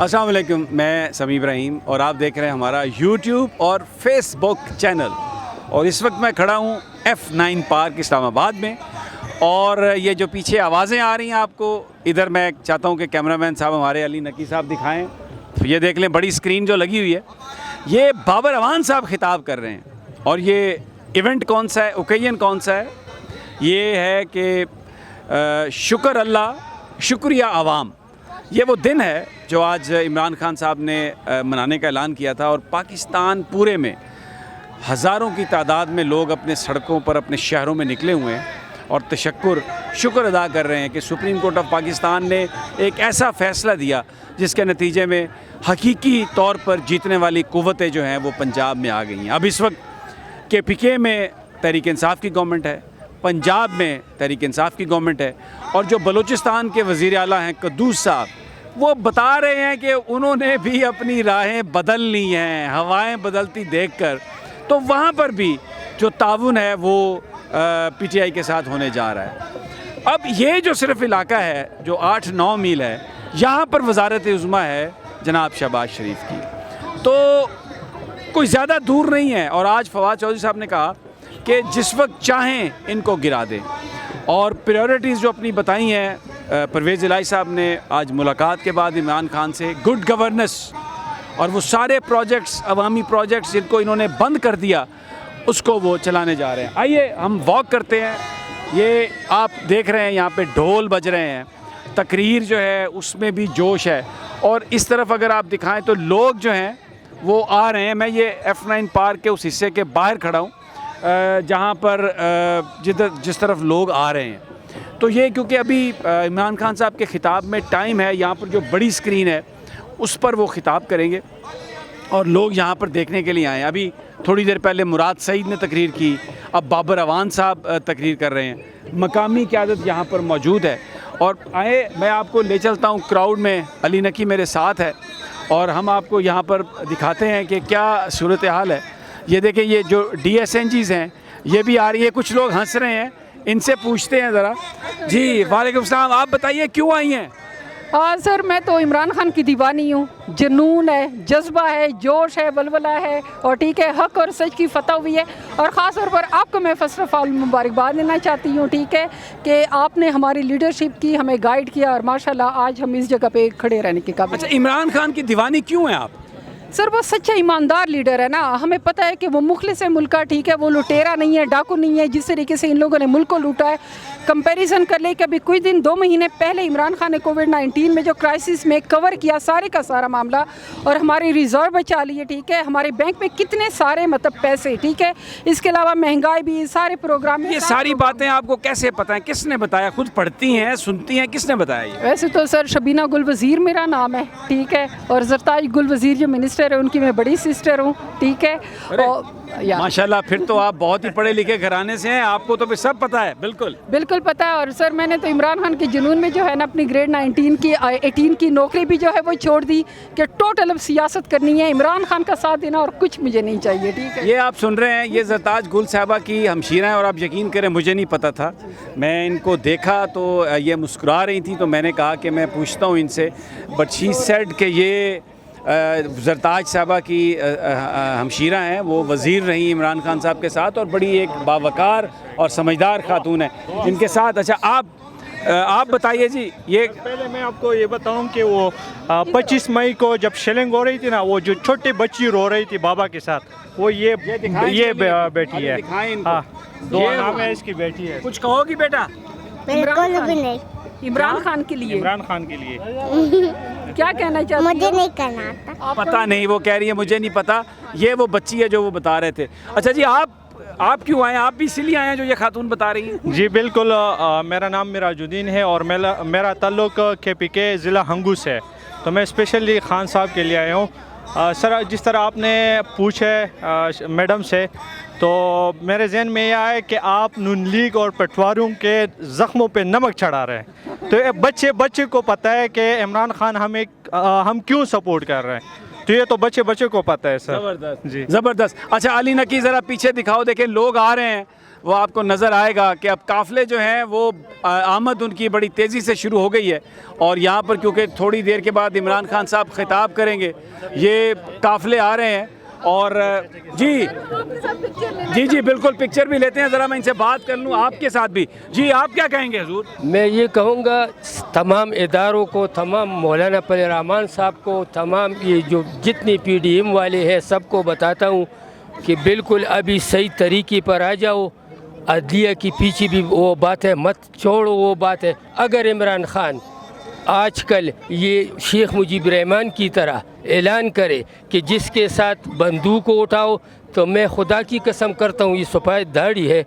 अस्सलाम वालेकुम, मैं समी इब्राहिम और आप देख रहे हैं हमारा यूट्यूब और फेसबुक चैनल। और इस वक्त मैं खड़ा हूँ F9 पार्क इस्लामाबाद में। और ये जो पीछे आवाज़ें आ रही हैं आपको, इधर मैं चाहता हूँ कि कैमरामैन साहब हमारे अली नकी साहब दिखाएं। तो ये देख लें, बड़ी स्क्रीन जो लगी हुई है, ये बाबर अवान साहब खिताब कर रहे हैं। और ये इवेंट कौन सा है, ओकेजन कौन सा है? ये है कि शुक्र अल्लाह शुक्रिया आवाम। ये वो दिन है जो आज इमरान खान साहब ने मनाने का ऐलान किया था। और पाकिस्तान पूरे में हज़ारों की तादाद में लोग अपने सड़कों पर, अपने शहरों में निकले हुए हैं और शुक्र अदा कर रहे हैं कि सुप्रीम कोर्ट ऑफ पाकिस्तान ने एक ऐसा फ़ैसला दिया जिसके नतीजे में हकीकी तौर पर जीतने वाली कुव्वतें जो हैं वो पंजाब में आ गई हैं। अब इस वक्त KPK में तहरीक इंसाफ की गवर्नमेंट है, पंजाब में तहरीक इंसाफ की गवर्नमेंट है। और जो बलूचिस्तान के वज़ीर आला हैं क़ुद्दूस साहब, वो बता रहे हैं कि उन्होंने भी अपनी राहें बदल ली हैं हवाएं बदलती देखकर। तो वहाँ पर भी जो ताउन है वो PTI के साथ होने जा रहा है। अब ये जो सिर्फ इलाका है जो 8-9 मील है, यहाँ पर वजारत उज़्मा है जनाब शहबाज शरीफ की, तो कोई ज़्यादा दूर नहीं है। और आज फवाद चौधरी साहब ने कहा कि जिस वक्त चाहें इनको गिरा दें। और प्रायोरिटीज़ जो अपनी बताई हैं परवेज़ इलाही साहब ने आज मुलाकात के बाद इमरान खान से, गुड गवर्नेंस और वो सारे प्रोजेक्ट्स, अवामी प्रोजेक्ट्स जिनको इन्होंने बंद कर दिया, उसको वो चलाने जा रहे हैं। आइए हम वॉक करते हैं। ये आप देख रहे हैं यहाँ पे ढोल बज रहे हैं, तकरीर जो है उसमें भी जोश है। और इस तरफ अगर आप दिखाएं तो लोग जो हैं वो आ रहे हैं। मैं ये F9 पार्क के उस हिस्से के बाहर खड़ा हूँ जहाँ पर जिस तरफ लोग आ रहे हैं। तो ये क्योंकि अभी इमरान खान साहब के ख़िताब में टाइम है, यहाँ पर जो बड़ी स्क्रीन है उस पर वो ख़िताब करेंगे और लोग यहाँ पर देखने के लिए आए हैं। अभी थोड़ी देर पहले मुराद सईद ने तकरीर की, अब बाबर अवान साहब तकरीर कर रहे हैं। मकामी क़यादत यहाँ पर मौजूद है। और आए, मैं आपको ले चलता हूँ क्राउड में। अली नकी मेरे साथ है और हम आपको यहाँ पर दिखाते हैं कि क्या सूरत हाल है। ये देखें, ये जो DSNGs हैं ये भी आ रही है। कुछ लोग हंस रहे हैं, इनसे पूछते हैं ज़रा। जी वालेकुम सलाम, आप बताइए क्यों आई हैं? हाँ सर, मैं तो इमरान खान की दीवानी हूँ। जुनून है, जज्बा है, जोश है, बलबला है और ठीक है, हक और सच की फतह हुई है। और ख़ास तौर पर आपको मैं फ़र्स्ट ऑफ ऑल मुबारकबाद देना चाहती हूँ, ठीक है, कि आपने हमारी लीडरशिप की, हमें गाइड किया और माशाल्लाह आज हम इस जगह पे खड़े रहने के काबिल। अच्छा, इमरान खान की दीवानी क्यों हैं आप? सर वो सच्चा ईमानदार लीडर है ना। हमें पता है कि वो मुखलिस है मुल्क का, ठीक है, वो लुटेरा नहीं है, डाकू नहीं है। जिस तरीके से इन लोगों ने मुल्क को लूटा है, कंपैरिजन कर ले कि अभी कुछ दिन 2 महीने पहले इमरान खान ने कोविड-19 में जो क्राइसिस में कवर किया सारे का सारा मामला और हमारी रिजर्व बचा ली है, ठीक है, हमारे बैंक में कितने सारे मतलब पैसे, ठीक है, इसके अलावा महंगाई भी, सारे प्रोग्राम। ये सारी बातें आपको कैसे पता है? किसने बताया? खुद पढ़ती हैं, सुनती हैं, किसने बताया ये? वैसे तो सर शबीना गुल वज़ीर मेरा नाम है, ठीक है, और ज़रताज गुल वज़ीर जो मिनिस्टर है उनकी मैं बड़ी सिस्टर हूँ, ठीक है। और माशाल्लाह, फिर तो आप बहुत ही पढ़े लिखे घराने से हैं, आपको तो फिर सब पता है। बिल्कुल बिल्कुल पता है। और सर मैंने तो इमरान खान के जुनून में जो है ना अपनी ग्रेड 18 की नौकरी भी जो है वो छोड़ दी कि टोटल अब सियासत करनी है, इमरान खान का साथ देना और कुछ मुझे नहीं चाहिए, ठीक है। ये आप सुन रहे हैं, ये ज़रताज गुल साहबा की हमशीरा हैं। और आप यकीन करें, मुझे नहीं पता था। मैं इनको देखा तो ये मुस्कुरा रही थी, तो मैंने कहा कि मैं पूछता हूँ इनसे। बट शी सेड कि ये ज़रताज साहबा की हमशीरा हैं, वो वज़ीर रही इमरान खान साहब के साथ और बड़ी एक बावकार और समझदार खातून है इनके साथ। अच्छा, आप बताइए जी। ये पहले मैं आपको ये बताऊं कि वो 25 मई को जब शेलिंग हो रही थी ना, वो जो छोटी बच्ची रो रही थी बाबा के साथ, वो ये बेटी है। हाँ, 2 नाम है इसकी बेटी है। कुछ कहोगी बेटा? बिल्कुल भी नहीं। इमरान खान के लिए, इमरान खान के लिए क्या कहना चाहती मुझे नहीं करना आता। पता नहीं, वो कह रही है मुझे नहीं पता। ये वो बच्ची है जो वो बता रहे थे। अच्छा जी, आप क्यों आए? आप भी इसीलिए आए हैं जो ये खातून बता रही है? जी बिल्कुल। मेरा नाम मिराजुद्दीन है और मेरा ताल्लुक KPK ज़िला हंगू से है। तो मैं स्पेशली खान साहब के लिए आया हूँ। सर, जिस तरह आपने पूछे मैडम से, तो मेरे जहन में यह आया कि आप नून लीग और पटवारों के ज़ख्मों पे नमक चढ़ा रहे हैं। तो बच्चे को पता है कि इमरान खान हम क्यों सपोर्ट कर रहे हैं। तो ये तो बच्चे को पता है सर। ज़बरदस्त जी, ज़बरदस्त। अच्छा अली नकी, ज़रा पीछे दिखाओ, देखें लोग आ रहे हैं। वो आपको नज़र आएगा कि अब काफ़िले जो हैं वो आमद उनकी बड़ी तेज़ी से शुरू हो गई है। और यहाँ पर क्योंकि थोड़ी देर के बाद इमरान खान साहब खिताब करेंगे, ये काफ़िले आ रहे हैं। और जी जी जी बिल्कुल पिक्चर भी लेते हैं, ज़रा मैं इनसे बात कर लूँ आपके साथ भी। जी आप क्या कहेंगे हुजूर? मैं ये कहूँगा तमाम इदारों को, तमाम मौलाना फजल रहमान साहब को, तमाम ये जो जितनी PDM वाले हैं सबको बताता हूँ कि बिल्कुल अभी सही तरीके पर आ जाओ। अदलिया की पीछे भी वो बात है, मत छोड़ो वो बात है। अगर इमरान खान आजकल ये शेख मुजीब रहमान की तरह ऐलान करे कि जिसके साथ बंदूक को उठाओ, तो मैं खुदा की कसम करता हूँ, ये सफ़ेद दाढ़ी है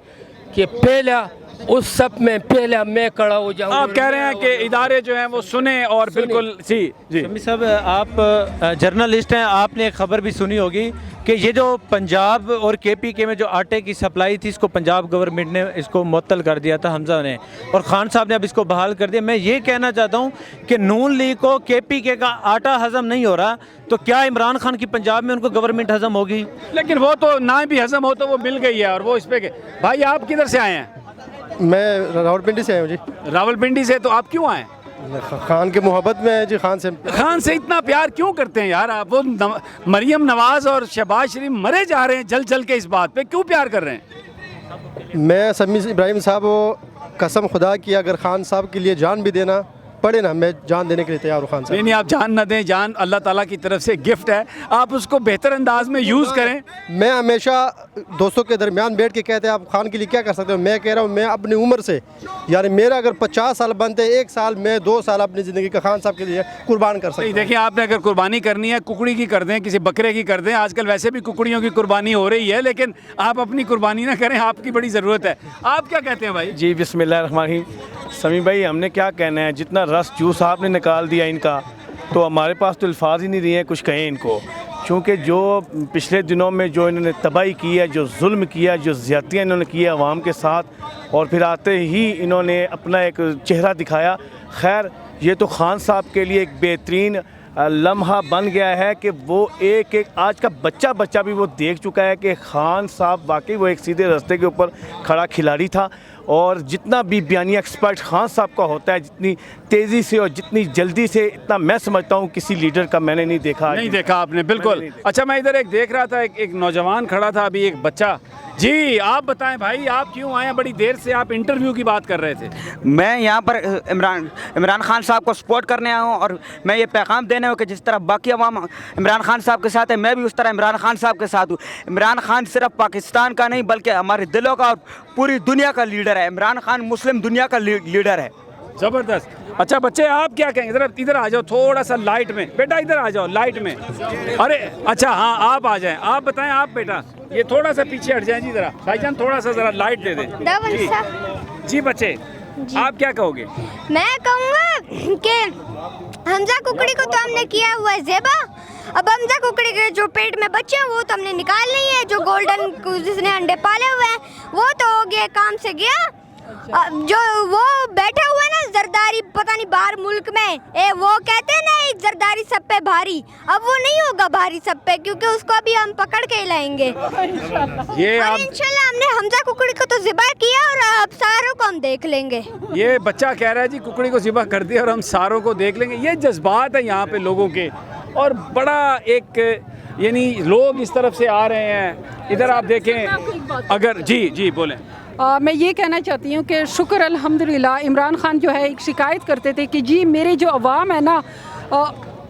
कि पहला उस सब में पहला मैं खड़ा हो जाऊँ। आप कह रहे हैं कि इदारे जो हैं वो सुने और बिल्कुल जी जी। शमी साहब, आप जर्नलिस्ट हैं, आपने एक खबर भी सुनी होगी कि ये जो पंजाब और KPK में जो आटे की सप्लाई थी, इसको पंजाब गवर्नमेंट ने इसको मुअत्तल कर दिया था, हमजा ने, और खान साहब ने अब इसको बहाल कर दिया। मैं ये कहना चाहता हूँ कि नून लीग को KPK का आटा हज़म नहीं हो रहा, तो क्या इमरान खान की पंजाब में उनको गवर्नमेंट हज़म होगी? लेकिन वो तो ना भी हज़म हो तो वो मिल गई है, और वो इस पे भाई आप किधर से आए हैं? मैं रावलपिंडी से आया हूँ जी। रावलपिंडी से, तो आप क्यों आए? खान के मोहब्बत में है जी, खान से इतना प्यार क्यों करते हैं यार आप? वो मरियम नवाज और शहबाज शरीफ मरे जा रहे हैं जल जल के, इस बात पे क्यों प्यार कर रहे हैं? मैं समी इब्राहिम साहब को कसम खुदा की अगर खान साहब के लिए जान भी देना पड़े ना, मैं जान देने के लिए तैयार हूँ खान साहब। नहीं आप जान ना दें, जान अल्लाह ताला की तरफ से गिफ्ट है, आप उसको बेहतर अंदाज में यूज़ करें। मैं हमेशा दोस्तों के दरमियान बैठ के कहते हैं आप खान के लिए क्या कर सकते हो, मैं कह रहा हूँ मैं अपनी उम्र से, यानी मेरा अगर 50 साल बनते, 1 साल मैं 2 साल अपनी ज़िंदगी का खान साहब के लिए कुर्बान कर सकता हूँ। देखिए आपने अगर कुर्बानी करनी है, कुकड़ी की कर दें, किसी बकरे की कर दें, आजकल वैसे भी कुकड़ियों की कुर्बानी हो रही है, लेकिन आप अपनी कुर्बानी ना करें, आपकी बड़ी ज़रूरत है। आप क्या कहते हैं भाई? जी बिस्मिल्लाहिर्रहमानिर्रहीम। समी भाई, हमने क्या कहना है, जितना रस जूस आपने निकाल दिया इनका, तो हमारे पास तो अल्फाज ही नहीं रहे हैं कुछ कहें इनको, क्योंकि जो पिछले दिनों में जो इन्होंने तबाही की है, जो जुल्म किया, जो ज़्यादतियाँ इन्होंने की है अवाम के साथ, और फिर आते ही इन्होंने अपना एक चेहरा दिखाया। खैर, ये तो खान साहब के लिए एक बेहतरीन लम्हा बन गया है कि वो एक आज का बच्चा भी वो देख चुका है कि खान साहब वाकई वो एक सीधे रास्ते के ऊपर खड़ा खिलाड़ी था। और जितना भी बयानी एक्सपर्ट खान साहब का होता है, जितनी तेज़ी से और जितनी जल्दी से, इतना मैं समझता हूँ किसी लीडर का मैंने नहीं देखा आपने, बिल्कुल। अच्छा, मैं इधर एक देख रहा था, एक नौजवान खड़ा था, अभी एक बच्चा। जी आप बताएं भाई, आप क्यों आए हैं? बड़ी देर से आप इंटरव्यू की बात कर रहे थे। मैं यहाँ पर इमरान खान साहब को सपोर्ट करने आया हूँ, और मैं ये पैगाम देने हूँ कि जिस तरह बाकी अवाम इमरान खान साहब के साथ है, मैं भी उस तरह इमरान खान साहब के साथ हूँ। इमरान खान सिर्फ पाकिस्तान का नहीं बल्कि हमारे दिलों का और पूरी दुनिया का लीडर है। इमरान खान मुस्लिम दुनिया का लीडर है। ज़बरदस्त। अच्छा बच्चे, आप क्या कहेंगे? इधर आ जाओ, थोड़ा सा लाइट में, बेटा इधर आ जाओ लाइट में। अरे अच्छा, हाँ आप आ जाएं, आप बताएं। आप बेटा ये थोड़ा सा पीछे हट जाएं जी, ज़रा भाईजान थोड़ा सा ज़रा लाइट दे दें। जी बच्चे, आप क्या कहोगे? मैं कहूँगा कि हमजा कुकड़ी को तो हमने किया हुआ है ज़ेबा, अब हमजा कुकड़ी के जो पेट में बच्चे हैं वो तो हमने निकाल नहीं है, जो गोल्डन जिसने अंडे पाले हुए हैं वो तो हो गया, काम से गया। जो वो बैठा हुआ है ना जरदारी, पता नहीं बाहर मुल्क में, वो कहते हैं ना जरदारी सब पे भारी, अब वो नहीं होगा भारी सब पे, क्योंकि उसको अभी हम पकड़ के ही लाएंगे। ये और इंशाल्लाह हमने हमजा कुकड़ी को तो ज़िबा किया, और अब सारों को हम देख लेंगे। ये बच्चा कह रहा है जी कुकड़ी को ज़िबा कर दिया और हम सारों को देख लेंगे। ये जज्बात है यहाँ पे लोगों के, और बड़ा एक यानी लोग इस तरफ से आ रहे हैं। इधर आप देखें, अगर जी बोलें। मैं ये कहना चाहती हूँ कि शुक्र अल्हम्दुलिल्लाह, इमरान खान जो है एक शिकायत करते थे कि जी मेरे जो अवाम है ना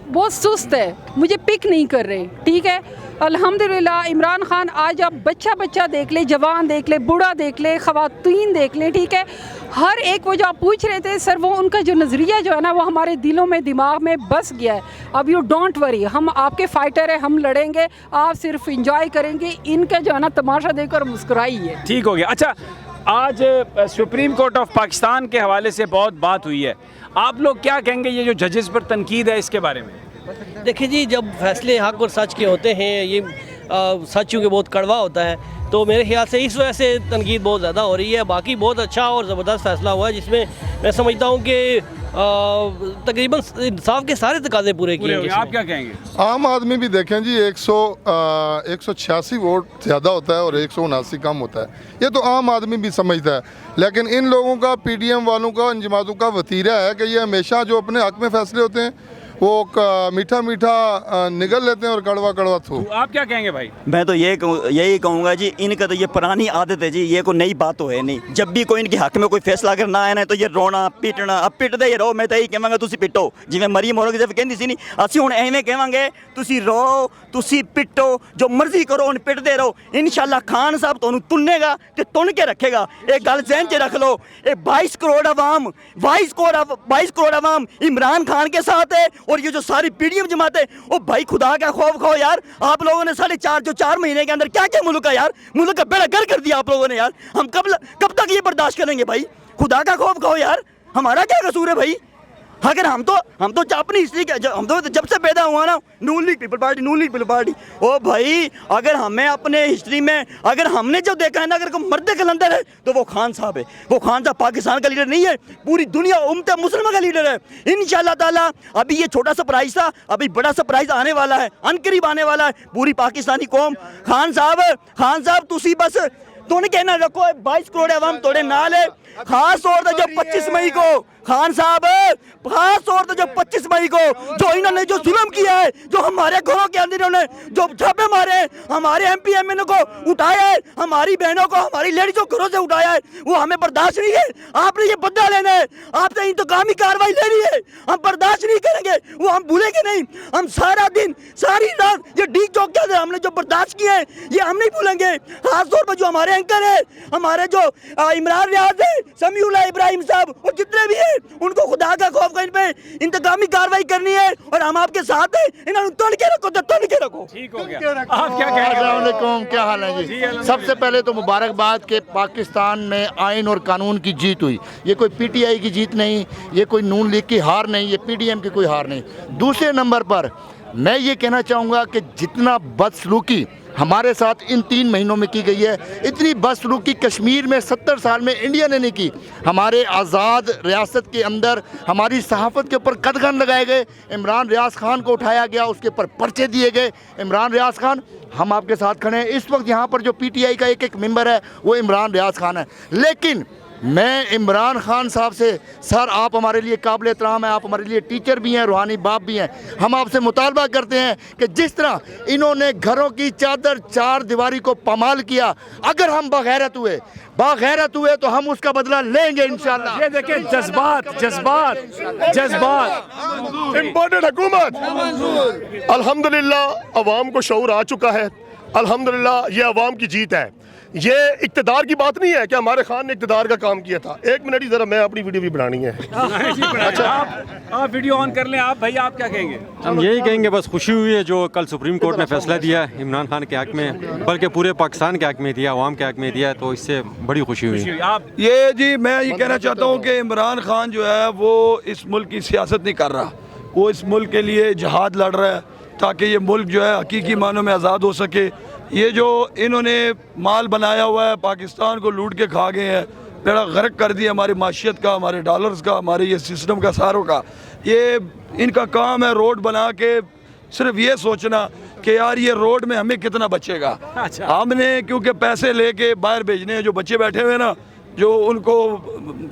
बहुत सुस्त है, मुझे पिक नहीं कर रहे। ठीक है, अल्हम्दुलिल्लाह इमरान खान आज आप बच्चा देख ले, जवान देख ले, बूढ़ा देख ले, ख़वातीन देख ले, ठीक है, हर एक वो जो आप पूछ रहे थे सर, वो उनका जो नज़रिया जो है ना वो हमारे दिलों में, दिमाग में बस गया है। अब यू डोंट वरी, हम आपके फाइटर हैं, हम लड़ेंगे, आप सिर्फ इंजॉय करेंगे, इनका जो है ना तमाशा देखकर मुस्कुराइए। ठीक हो गया। अच्छा, आज सुप्रीम कोर्ट ऑफ पाकिस्तान के हवाले से बहुत बात हुई है, आप लोग क्या कहेंगे? ये जो जजेस पर तनकीद है इसके बारे में। देखिए जी, जब फैसले हक और सच के होते हैं, ये सच चूँकि बहुत कड़वा होता है, तो मेरे ख्याल से इस वजह से तनकीद बहुत ज़्यादा हो रही है। बाकी बहुत अच्छा और ज़बरदस्त फैसला हुआ है, जिसमें मैं समझता हूँ कि तकरीबन इंसाफ के सारे तकाजे पूरे किए हैं। आप क्या कहेंगे? आम आदमी भी देखें जी 186 वोट ज़्यादा होता है और 179 कम होता है, ये तो आम आदमी भी समझता है। लेकिन इन लोगों का, PDM वालों का, इन जमातों का वतीरा है कि ये हमेशा जो अपने हक में फैसले होते हैं वो मीठा मीठा निगल लेते हैं और कड़वा कड़वा थू। आप क्या कहेंगे भाई? मैं तो यही कहूँगा जी, इनका तो ये पुरानी आदत है जी, ये कोई नई बात तो है नहीं। जब भी कोई इनके हक में कोई फैसला करना आए ना तो ये रोना पीटना, अब पिटदे ही रहो। मैं तो यही कहांगा तुसी पिटो, जिवें मरी मोरोगे जब कहती सी नहीं, ਅਸੀਂ ਹੁਣ ਐਵੇਂ ਕਹਾਂਗੇ ਤੁਸੀਂ ਰੋ, ਤੁਸੀਂ ਪਿੱਟੋ, ਜੋ ਮਰਜ਼ੀ ਕਰੋ, ਹੁਣ ਪਿਟਦੇ ਰਹੋ। इंशाल्लाह खान साहब ਤੁਹਾਨੂੰ ਤੁੰਨੇਗਾ ਤੇ ਤੁੰਨ ਕੇ ਰੱਖੇਗਾ। ਇਹ ਗੱਲ ज़हन 'ਚ रख लो। ये 22 करोड़ आवाम 22 करोड़ आवाम इमरान खान के साथ है, और ये जो सारी PDM जमात है, ओ भाई खुदा का खौफ खाओ यार। आप लोगों ने 4.5 महीने के अंदर क्या क्या मुल्क का यार, मुल्क का बेड़ा गर्क कर दिया आप लोगों ने यार। हम कब तक ये बर्दाश्त करेंगे भाई? खुदा का खौफ खाओ यार, हमारा क्या कसूर है भाई? अगर हम तो अपनी हिस्ट्री हम तो जब से पैदा हुआ ना, नून लीग पीपल पार्टी। ओ भाई, अगर हमें अपने हिस्ट्री में अगर हमने जो देखा है ना, अगर कोई मर्द कलंदर है तो वो खान साहब है। वो खान साहब पाकिस्तान का लीडर नहीं है, पूरी दुनिया उम्मत मुस्लिमा का लीडर है। इंशाल्लाह ताला अभी ये छोटा सरप्राइज था, अभी बड़ा सरप्राइज आने वाला है, अनकरीब आने वाला है। पूरी पाकिस्तानी कौम खान साहब तुसी बस तुम कहना रखो 22 करोड़ आवाम तोड़े नाल है। खास तौर पर जब 25 मई को खान साहब, खास तौर पर जब 25 मई को जो इन्होंने जो जुल्म किया है, जो हमारे घरों के अंदर इन्होंने जो छापे मारे, हमारे MP MN को उठाया है, हमारी बहनों को, हमारी लेडीजों को घरों से उठाया है, वो हमें बर्दाश्त नहीं है। आपने ये बदला लेना है, आपने इंतकामी कार्रवाई लेनी है, हम बर्दाश्त नहीं करेंगे, वो हम भूलेंगे नहीं। हम सारा दिन सारी रात ये डी चौक के अंदर हमने जो बर्दाश्त किए हैं, ये हम नहीं भूलेंगे। खास तौर पर जो हमारे एंकर है, हमारे जो इमरान रियाज है, समीउल्लाह इब्राहिम साहब, वो जितने भी हैं, उनको खुदा का खौफ का इन पे इंतकामी कार्रवाई करनी है, और हम आपके साथ हैं। इन्होंने तोड़ के रखो तो तोड़ के रखो। ठीक हो गया। आप क्या कहेंगे? अस्सलाम वालेकुम, क्या हाल है जी? सबसे पहले तो मुबारकबाद के पाकिस्तान में आइन और कानून की जीत हुई। ये कोई PTI की जीत नहीं, ये कोई नून लीग की हार नहीं, ये PDM की कोई हार नहीं। दूसरे नंबर पर मैं ये कहना चाहूँगा कि जितना बदसलूकी हमारे साथ इन 3 महीनों में की गई है, इतनी बदसलूकी कश्मीर में 70 साल में इंडिया ने नहीं की। हमारे आज़ाद रियासत के अंदर हमारी सहाफ़त के ऊपर कदगन लगाए गए, इमरान रियाज खान को उठाया गया, उसके ऊपर पर्चे दिए गए। इमरान रियाज खान, हम आपके साथ खड़े हैं। इस वक्त यहाँ पर जो PTI का एक मेंबर है वो इमरान रियाज खान है। लेकिन मैं इमरान खान साहब से, सर आप हमारे लिए काबिल एहतराम हैं, आप हमारे लिए टीचर भी हैं, रूहानी बाप भी हैं। हम आपसे मुतालबा करते हैं कि जिस तरह इन्होंने घरों की चादर 4 दीवारी को पामाल किया, अगर हम बागैरत हुए तो हम उसका बदला लेंगे इंशाल्लाह। ये देखिए जज्बात इम्पोर्टेड हुकूमत। अल्हम्दुलिल्लाह अवाम को शऊर आ चुका है। अल्हम्दुलिल्लाह ये अवाम की जीत है। ये इक़्तिदार की बात नहीं है कि हमारे खान ने इक़्तिदार का काम किया था। 1 मिनट ही ज़रा, मैं अपनी वीडियो भी बनानी है। अच्छा, आप वीडियो ऑन कर लें। आप भाई आप क्या कहेंगे? हम यही कहेंगे, बस खुशी हुई है जो कल सुप्रीम कोर्ट ने फैसला दिया है इमरान खान के हक में, बल्कि पूरे पाकिस्तान के हक में दिया, अवाम के हक में दिया, तो इससे बड़ी खुशी हुई। आप ये जी, मैं ये कहना चाहता हूँ कि इमरान खान जो है वो इस मुल्क की सियासत नहीं कर रहा, वो इस मुल्क के लिए जहाद लड़ रहा है ताकि ये मुल्क जो है हकीकी मानों में आज़ाद हो सके। ये जो इन्होंने माल बनाया हुआ है, पाकिस्तान को लूट के खा गए हैं, बेड़ा गर्क कर दिया हमारी माशियत का, हमारे डॉलर्स का, हमारे ये सिस्टम का, सारों का। ये इनका काम है रोड बना के सिर्फ ये सोचना कि यार ये रोड में हमें कितना बचेगा। अच्छा। हमने क्योंकि पैसे लेके बाहर भेजने हैं, जो बच्चे बैठे हुए ना, जो उनको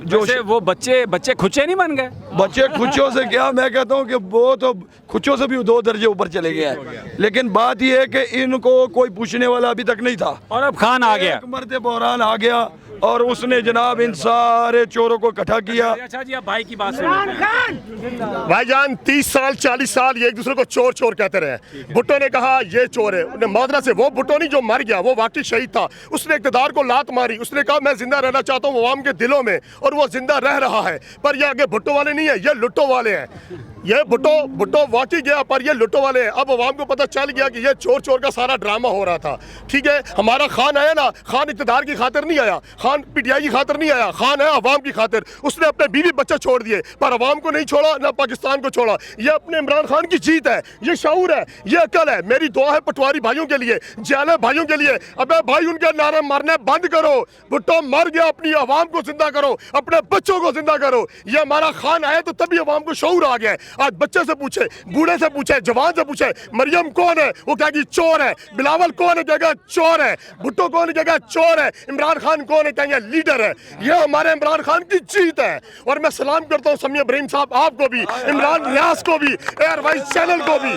जो वो बच्चे खुचे नहीं बन गए। बच्चे खुचों से क्या, मैं कहता हूँ कि वो तो खुचों से भी 2 दर्जे ऊपर चले गए हैं। लेकिन बात यह है कि इनको कोई पूछने वाला अभी तक नहीं था, और अब खान आ गया, मर्द बहरान आ गया, और उसने जनाब इन सारे चोरों को इकट्ठा किया। अच्छा जी, अब भाई की बात सुनो। भाईजान 30 साल 40 साल ये एक दूसरे को चोर चोर कहते रहे। भुट्टो ने कहा ये चोर है, उन्हें मादरा से, वो भुट्टो नहीं जो मर गया, वो वाकई शहीद था। उसने इक़्तिदार को लात मारी, उसने कहा मैं जिंदा रहना चाहता हूँ अवाम के दिलों में, और वो जिंदा रह रहा है। पर ये आगे भुट्टो वाले नहीं है, ये लुट्टो वाले हैं। ये भुट्टो वाकई गया, पर ये लुटो वाले हैं। अब अवाम को पता चल गया कि ये चोर का सारा ड्रामा हो रहा था। ठीक है, हमारा खान आया ना, खान इक़्तिदार की खातिर नहीं आया, खान पीटीआई की खातिर नहीं आया, खान है अवाम की खातिर। उसने अपने बीवी बच्चा छोड़ दिए, पर अवाम को नहीं छोड़ा, ना पाकिस्तान को छोड़ा। ये अपने इमरान खान की जीत है, ये शऊर है, ये अकल है। मेरी दुआ है पटवारी भाइयों के लिए, जाले भाइयों के लिए। अबे भाई उनके नारे मारने बंद करो। भुट्टो मर गया, अपनी अवाम को जिंदा करो, अपने बच्चों को जिंदा करो। ये हमारा खान आया तो तभी अवाम को शऊर आ गया। आज बच्चे से पूछे, बूढ़े से पूछे, जवान से पूछे, मरियम कौन है, वो कहेगी चोर है। बिलावल कौन है, कहेगा चोर है। भुट्टो कौन है, कहेगा चोर है। इमरान खान कौन है, कहेंगे लीडर है। ये हमारे इमरान खान की जीत है। और मैं सलाम करता हूँ समी इब्राहिम साहब आपको भी, इमरान रियाज को भी, एयर वाइस चैनल को भी।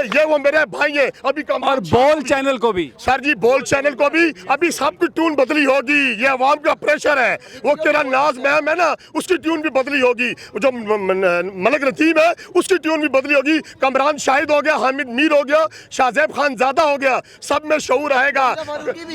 ये वो मेरे भाई हैं। अभी और बोल चैनल को भी सर जी, बोल चैनल को भी। अभी सबकी ट्यून बदली होगी। ये अवाम का प्रेशर है। वो तेरा नाज मैम है ना, उसकी ट्यून भी बदली होगी। जो मलक नतीम है उसकी ट्यून भी बदली होगी। कमरान शाहिद हो गया, हामिद मीर हो गया, शाहजेब खान ज़्यादा हो गया। सब में शऊर आएगा।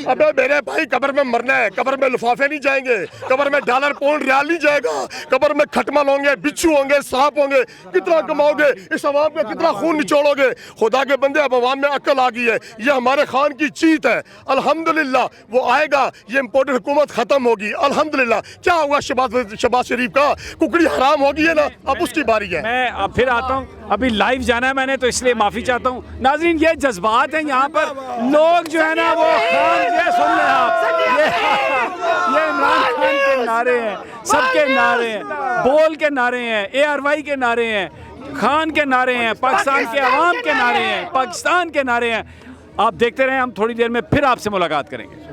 अबे मेरे भाई, कब्र में मरना है, कब्र में लिफाफे नहीं जाएंगे, कब्र में डॉलर पाउंड रियाल नहीं जाएगा, कब्र में खटमल होंगे, बिच्छू होंगे, सांप होंगे। कितना कमाओगे, इस अवाम का कितना खून निचोड़ोगे। खुदा के बंदे, अब अवाम में अक्ल आ गई है। ये हमारे खान की जीत है। अल्हम्दुलिल्लाह वो आएगा, ये इम्पोर्टेड हुकूमत खत्म होगी। अल्हम्दुलिल्लाह। क्या हुआ शहबाज शरीफ का, कुकड़ी हराम हो गई है ना, अब उसकी बारी है। मैं अब फिर आता हूँ, अभी लाइव जाना है मैंने, तो इसलिए माफ़ी चाहता हूँ। नाज़रीन, ये जज्बात हैं यहाँ पर। लोग जो है ना वो खान, ये सुन लें आप, ये इमरान खान के नारे हैं, सबके नारे हैं, बोल के नारे हैं, ARY के नारे हैं, खान के नारे हैं, पाकिस्तान के अवाम के नारे हैं, पाकिस्तान के नारे हैं। आप देखते रहें, हम थोड़ी देर में फिर आपसे मुलाकात करेंगे।